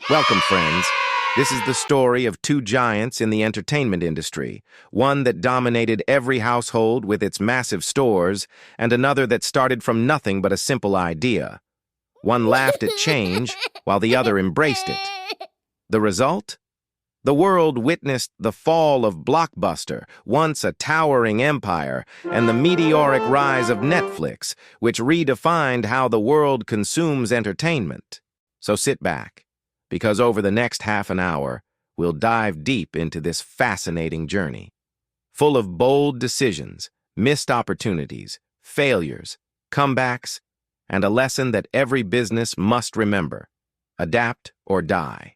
Welcome, friends. This is the story of two giants in the entertainment industry, one that dominated every household with its massive stores, and another that started from nothing but a simple idea. One laughed at change, while the other embraced it. The result? The world witnessed the fall of Blockbuster, once a towering empire, and the meteoric rise of Netflix, which redefined how the world consumes entertainment. So sit back, because over the next half an hour, we'll dive deep into this fascinating journey, full of bold decisions, missed opportunities, failures, comebacks, and a lesson that every business must remember: adapt or die.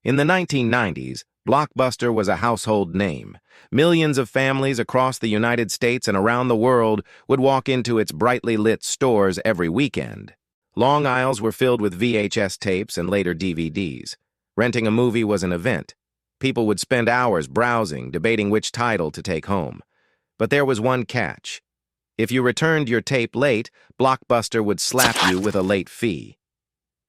In the 1990s, Blockbuster was a household name. Millions of families across the United States and around the world would walk into its brightly lit stores every weekend. Long aisles were filled with VHS tapes and later DVDs. Renting a movie was an event. People would spend hours browsing, debating which title to take home. But there was one catch. If you returned your tape late, Blockbuster would slap you with a late fee.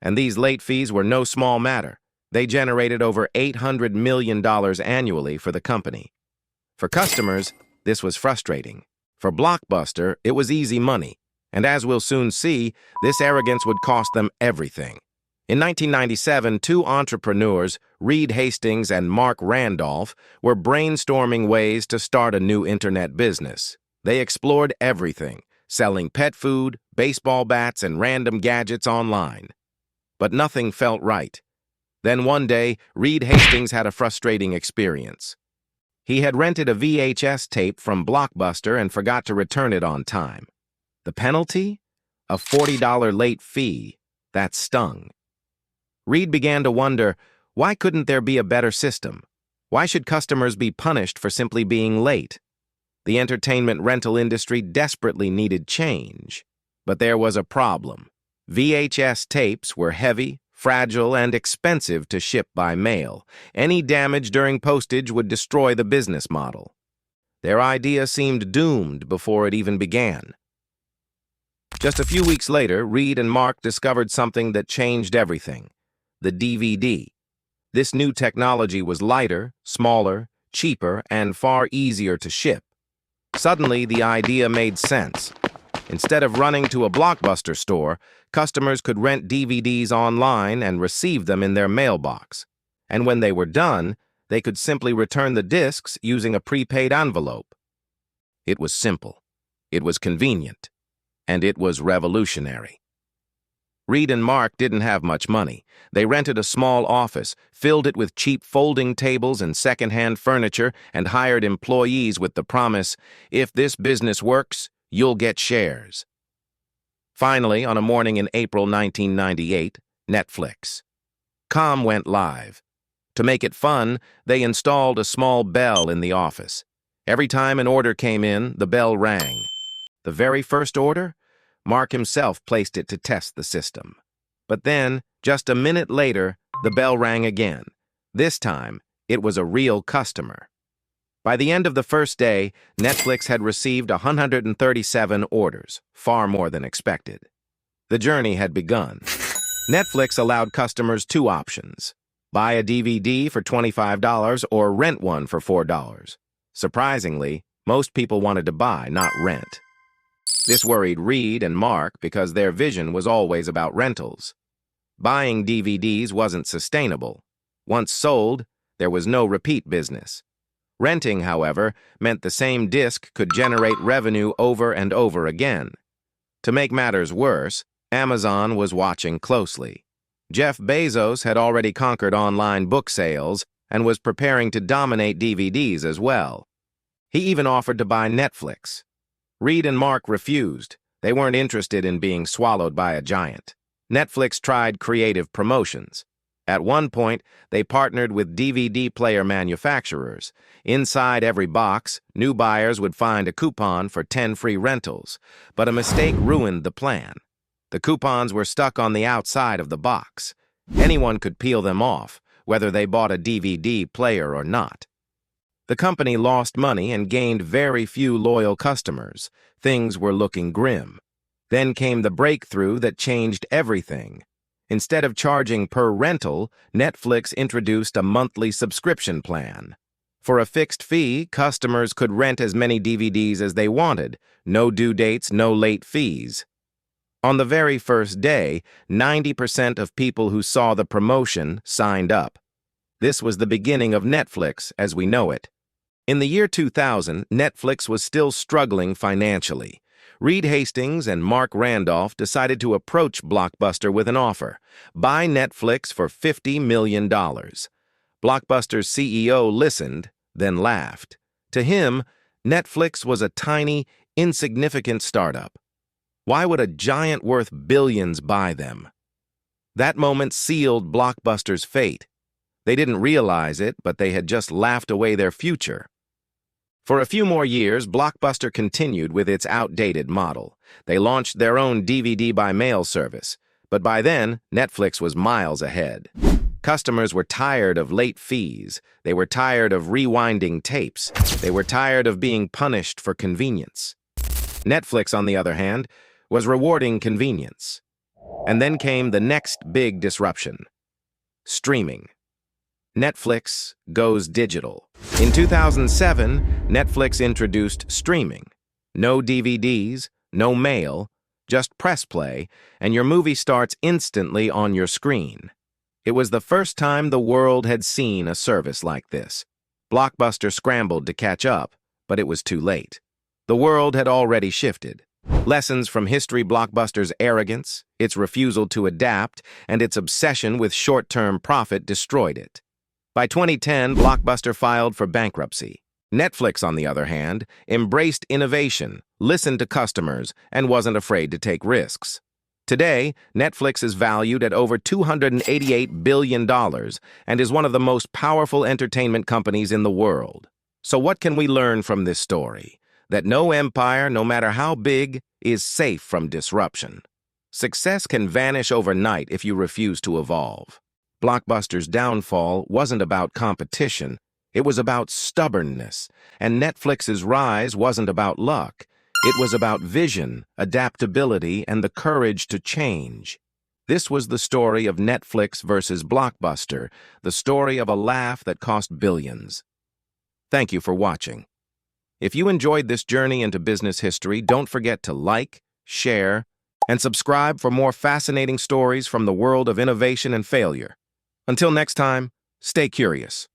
And these late fees were no small matter. They generated over $800 million annually for the company. For customers, this was frustrating. For Blockbuster, it was easy money. And as we'll soon see, this arrogance would cost them everything. In 1997, two entrepreneurs, Reed Hastings and Mark Randolph, were brainstorming ways to start a new internet business. They explored everything, selling pet food, baseball bats, and random gadgets online. But nothing felt right. Then one day, Reed Hastings had a frustrating experience. He had rented a VHS tape from Blockbuster and forgot to return it on time. The penalty? A $40 late fee. That stung. Reed began to wonder, why couldn't there be a better system? Why should customers be punished for simply being late? The entertainment rental industry desperately needed change. But there was a problem. VHS tapes were heavy, fragile, and expensive to ship by mail. Any damage during postage would destroy the business model. Their idea seemed doomed before it even began. Just a few weeks later, Reed and Mark discovered something that changed everything: the DVD. This new technology was lighter, smaller, cheaper, and far easier to ship. Suddenly, the idea made sense. Instead of running to a Blockbuster store, customers could rent DVDs online and receive them in their mailbox. And when they were done, they could simply return the discs using a prepaid envelope. It was simple. It was convenient. And it was revolutionary. Reed and Mark didn't have much money. They rented a small office, filled it with cheap folding tables and secondhand furniture, and hired employees with the promise, if this business works, you'll get shares. Finally, on a morning in April 1998, Netflix. Com went live. To make it fun, they installed a small bell in the office. Every time an order came in, the bell rang. The very first order? Mark himself placed it to test the system. But then, just a minute later, the bell rang again. This time, it was a real customer. By the end of the first day, Netflix had received 137 orders, far more than expected. The journey had begun. Netflix allowed customers two options: buy a DVD for $25 or rent one for $4. Surprisingly, most people wanted to buy, not rent. This worried Reed and Mark because their vision was always about rentals. Buying DVDs wasn't sustainable. Once sold, there was no repeat business. Renting, however, meant the same disc could generate revenue over and over again. To make matters worse, Amazon was watching closely. Jeff Bezos had already conquered online book sales and was preparing to dominate DVDs as well. He even offered to buy Netflix. Reed and Mark refused. They weren't interested in being swallowed by a giant. Netflix tried creative promotions. At one point, they partnered with DVD player manufacturers. Inside every box, new buyers would find a coupon for 10 free rentals. But a mistake ruined the plan. The coupons were stuck on the outside of the box. Anyone could peel them off, whether they bought a DVD player or not. The company lost money and gained very few loyal customers. Things were looking grim. Then came the breakthrough that changed everything. Instead of charging per rental, Netflix introduced a monthly subscription plan. For a fixed fee, customers could rent as many DVDs as they wanted, no due dates, no late fees. On the very first day, 90% of people who saw the promotion signed up. This was the beginning of Netflix as we know it. In the year 2000, Netflix was still struggling financially. Reed Hastings and Mark Randolph decided to approach Blockbuster with an offer: buy Netflix for $50 million. Blockbuster's CEO listened, then laughed. To him, Netflix was a tiny, insignificant startup. Why would a giant worth billions buy them? That moment sealed Blockbuster's fate. They didn't realize it, but they had just laughed away their future. For a few more years, Blockbuster continued with its outdated model. They launched their own DVD-by-mail service, but by then, Netflix was miles ahead. Customers were tired of late fees. They were tired of rewinding tapes. They were tired of being punished for convenience. Netflix, on the other hand, was rewarding convenience. And then came the next big disruption: streaming. Netflix goes digital. In 2007, Netflix introduced streaming. No DVDs, no mail, just press play, and your movie starts instantly on your screen. It was the first time the world had seen a service like this. Blockbuster scrambled to catch up, but it was too late. The world had already shifted. Lessons from history: Blockbuster's arrogance, its refusal to adapt, and its obsession with short-term profit destroyed it. By 2010, Blockbuster filed for bankruptcy. Netflix, on the other hand, embraced innovation, listened to customers, and wasn't afraid to take risks. Today, Netflix is valued at over $288 billion and is one of the most powerful entertainment companies in the world. So what can we learn from this story? That no empire, no matter how big, is safe from disruption. Success can vanish overnight if you refuse to evolve. Blockbuster's downfall wasn't about competition, it was about stubbornness, and Netflix's rise wasn't about luck. It was about vision, adaptability, and the courage to change. This was the story of Netflix versus Blockbuster, the story of a laugh that cost billions. Thank you for watching. If you enjoyed this journey into business history, don't forget to like, share, and subscribe for more fascinating stories from the world of innovation and failure. Until next time, stay curious.